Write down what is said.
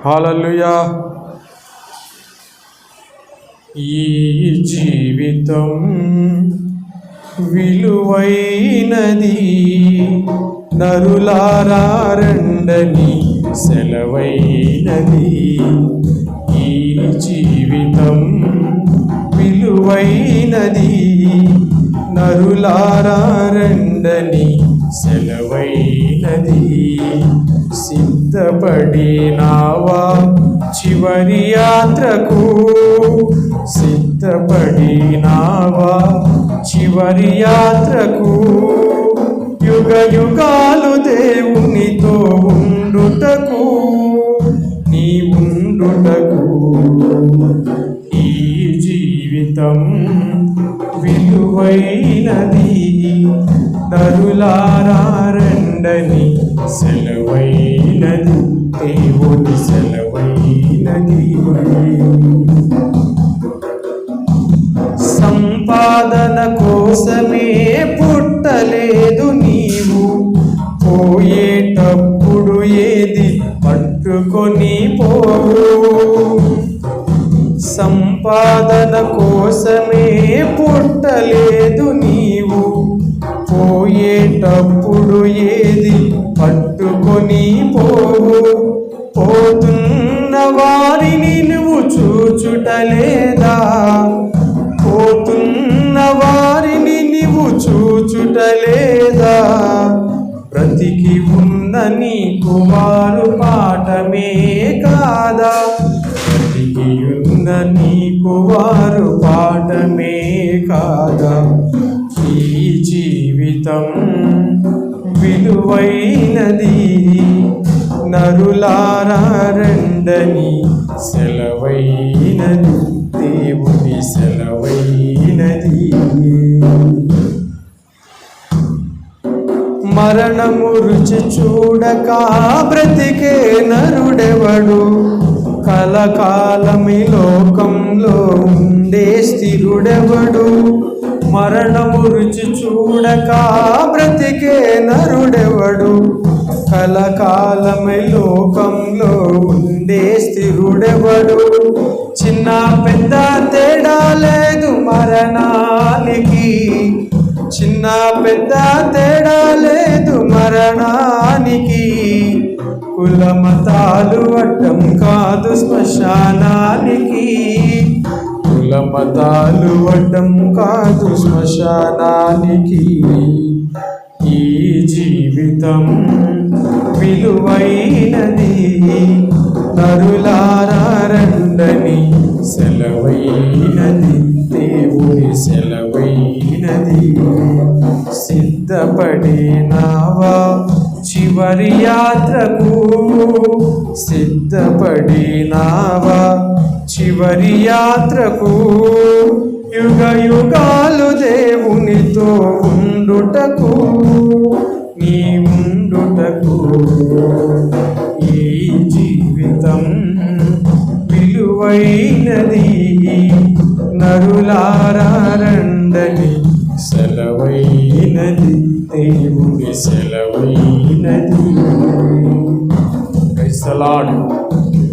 హల్లెలూయా. ఈ జీవితం విలువైనది, నరులారా రండని సెలవైనది. ఈ జీవితం విలువైనది, నరులారా రండని సెలవైనది. సిద్ధపడినావా చివరి యాత్రకు, సిద్ధపడినావా చివరి యాత్రకు. యుగ యుగాలు దేవునితో ఉండుటకు, నీ ఉండుటకు. ఈ జీవితం విలువైనది, నరులారా రండని సెలవైనది, దేవుని సెలవైనది. సంపాదన కోసమే పుట్టలేదు నీవు, పోయేటప్పుడు ఏది పట్టుకొని పోవు. సంపాదన కోసమే పుట్టలేదు నీవు, పోయేటప్పుడు ఏది పట్టుకొని పోవు. పోతున్న వారిని నువ్వు చూచుటలేదా, పోతున్న వారిని నీవు చూచుటలేదా. బ్రతికి ఉన్న నీకు వారు పాఠమే కాదా, బ్రతికి ఉన్న నీకు వారు పాఠమే కాదా. ఈ జీవితం విలువైనది, నరులారా రండని సెలవైనది, దేవుని సెలవైనది. మరణము రుచి చూడక బ్రతికే నరుడెవడు, కలకాలమి లోకంలో ఉండే స్థిరుడెవడు. మరణము రుచి చూడక బ్రతికే నరుడెవడు, కలకాలమి లోకంలో ఉండే స్థిరుడెవడు. చిన్న పెద్ద తేడా లేదు మరణానికి, చిన్న పెద్ద తేడా లేదు మరణానికి. కుల మతాలు అడ్డం కాదు శ్మశానానికి, కుల మతాలు అడ్డం కాదు శ్మశానానికి. ఈ జీవితం విలువైనది, నరులారా రండని సెలవైనది, దేవుని సెలవైనది. సిద్ధపడినావా చివరి యాత్రకు, సిద్ధపడినావా చివరి యాత్రకు. యుగ యుగాలు దేవునితో ఉండుటకు, నీ ఉండుటకు. ఈ జీవితం విలువైనది, నరులారా రండని సెలవైనది, దేవుని సెలవైనది. Praise the lord.